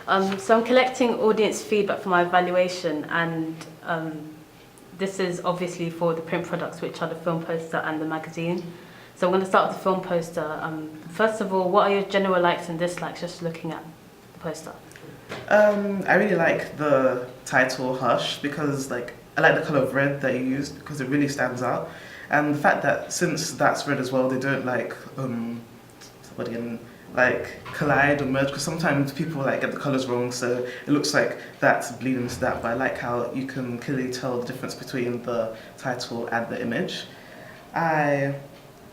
So I'm collecting audience feedback for my evaluation, and this is obviously for the print products, which are the film poster and the magazine. So I'm going to start with the film poster. First of all, what are your general likes and dislikes, just looking at the poster? I really like the title Hush because I like the colour of red that you used because it really stands out, and the fact that since that's red as well, they don't somebody in collide or merge, because sometimes people get the colours wrong, so it looks like that's bleeding into that. But I like how you can clearly tell the difference between the title and the image. I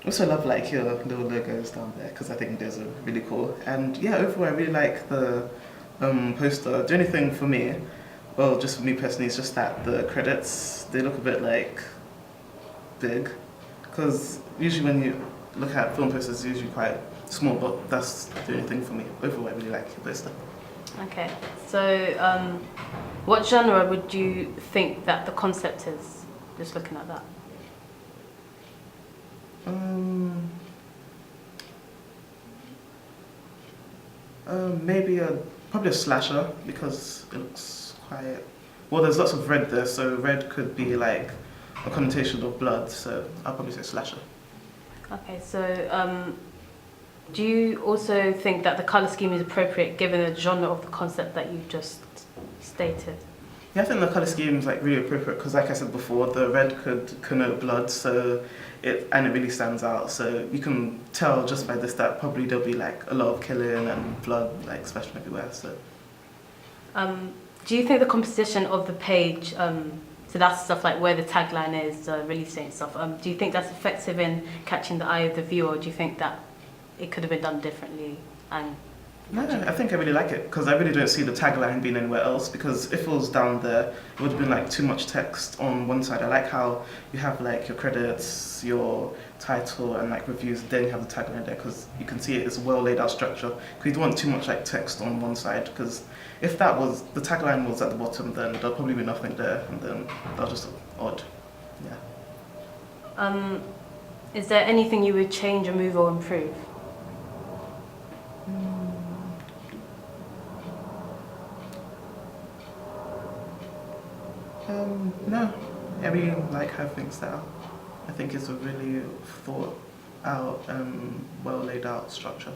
also love your little logos down there because I think those are really cool. And yeah, overall I really like the poster. The only thing for me, well, just for me personally, is just that the credits, they look a bit big, because usually when you look at film posters, it's usually quite small, but that's the only thing for me. Overall I really like your poster. Okay, so what genre would you think that the concept is, just looking at that? Maybe probably a slasher, because it looks quite, well, there's lots of red there, so red could be a connotation of blood, so I'll probably say slasher. Okay, so do you also think that the colour scheme is appropriate given the genre of the concept that you just stated? Yeah, I think the colour scheme is really appropriate because, like I said before, the red could connote blood, so it really stands out. So you can tell just by this that probably there'll be a lot of killing and blood splashing everywhere. So, do you think the composition of the page, so that's stuff where the tagline is, release date and stuff, do you think that's effective in catching the eye of the viewer, or do you think that it could have been done differently? And no, I think I really like it because I really don't see the tagline being anywhere else, because if it was down there, it would have been too much text on one side. I like how you have your credits, your title, and reviews, then you have the tagline there, because you can see it's a well laid out structure, because you don't want too much text on one side, because if that was, the tagline was at the bottom, then there'll probably be nothing there, and then that'll just look odd. Yeah. Is there anything you would change or move or improve? No, I really like how things are. I think it's a really thought out, well laid out structure.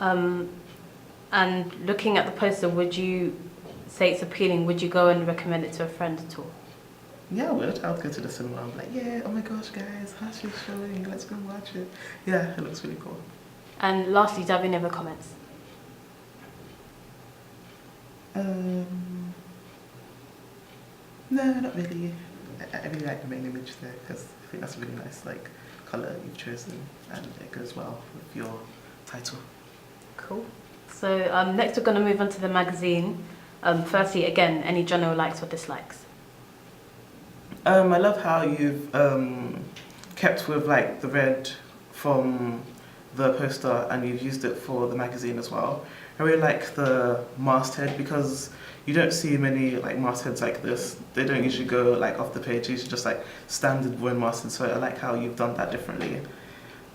And looking at the poster, would you say it's appealing? Would you go and recommend it to a friend at all? Yeah, I would. I would go to the cinema and be like, yeah, oh my gosh, guys, Hush is showing, let's go watch it. Yeah, it looks really cool. And lastly, do you have any other comments? No, not really. I really like the main image there because I think that's a really nice colour you've chosen, and it goes well with your title. Cool. So next we're going to move on to the magazine. Firstly, again, any general likes or dislikes? I love how you've kept with the red from the poster, and you've used it for the magazine as well. I really like the masthead because you don't see many mastheads like this. They don't usually go off the page. Usually just standard worn mastheads. So I like how you've done that differently,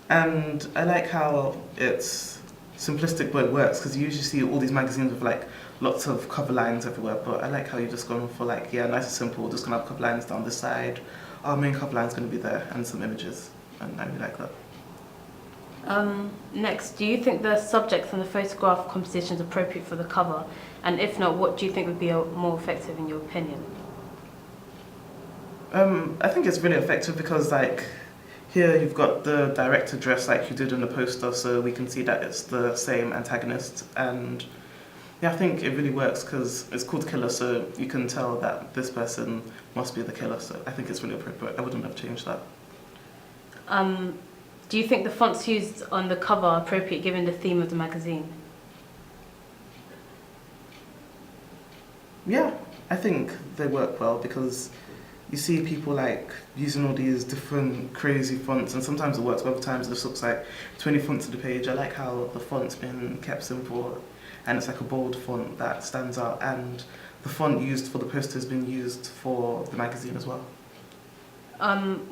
and I like how it's simplistic but it works, because you usually see all these magazines with lots of cover lines everywhere. But I like how you've just gone for nice and simple. Just gonna have cover lines down this side. Our main cover line's gonna be there and some images, and I really like that. Next, do you think the subject and the photograph composition is appropriate for the cover? And if not, what do you think would be more effective in your opinion? I think it's really effective because here you've got the director dressed like you did in the poster, so we can see that it's the same antagonist. And yeah, I think it really works because it's called Killer, so you can tell that this person must be the killer. So I think it's really appropriate. I wouldn't have changed that. Do you think the fonts used on the cover are appropriate given the theme of the magazine? Yeah, I think they work well because you see people using all these different crazy fonts, and sometimes it works, but other times it just looks like 20 fonts on the page. I like how the font's been kept simple, and it's a bold font that stands out, and the font used for the poster has been used for the magazine as well.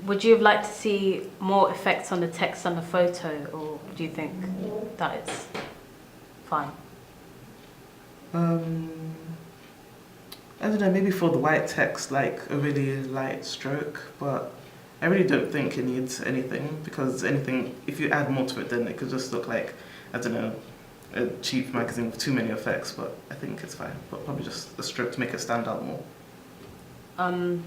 Would you have liked to see more effects on the text on the photo, or do you think that it's fine? I don't know, maybe for the white text, like a really light stroke, but I really don't think it needs anything, because anything, if you add more to it, then it could just look like, I don't know, a cheap magazine with too many effects, but I think it's fine. But probably just a stroke to make it stand out more. Do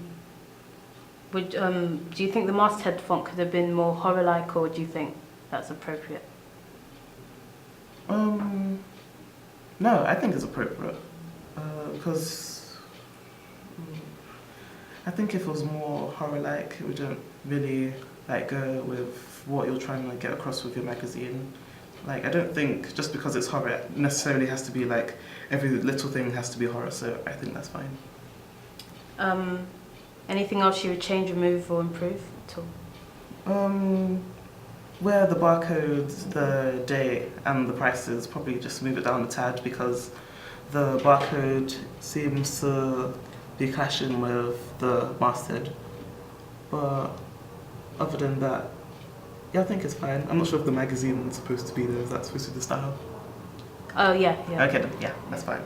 you think the masthead font could have been more horror-like, or do you think that's appropriate? No, I think it's appropriate, because I think if it was more horror-like, it wouldn't really like go with what you're trying to get across with your magazine. Like, I don't think just because it's horror it necessarily has to be like every little thing has to be horror. So I think that's fine. Anything else you would change, remove, or improve at all? Where the barcodes, the date, and the prices, probably just move it down a tad, because the barcode seems to be clashing with the masthead. But other than that, yeah, I think it's fine. I'm not sure if the magazine is supposed to be there. Is that supposed to be the style? Oh, yeah. Okay, then, yeah, that's fine.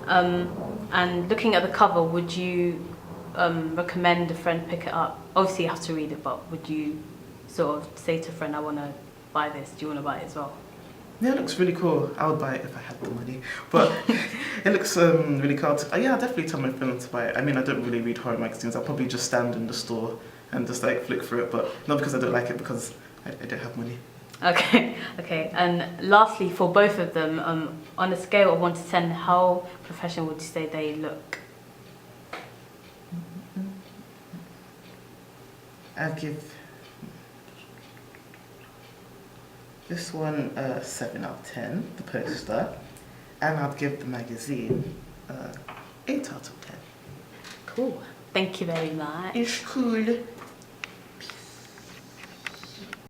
And looking at the cover, would you recommend a friend pick it up? Obviously, you have to read it, but would you sort of say to a friend, I want to buy this, do you want to buy it as well? Yeah, it looks really cool. I would buy it if I had the money. But it looks really cool. Yeah, I'll definitely tell my friend to buy it. I mean, I don't really read horror magazines. I'll probably just stand in the store and just like flick through it, but not because I don't like it, because I don't have money. Okay. And lastly, for both of them, on a scale of 1 to 10, how professional would you say they look? I'd give this one a 7 out of 10, the poster, and I'd give the magazine 8 out of 10. Cool. Thank you very much. It's cool.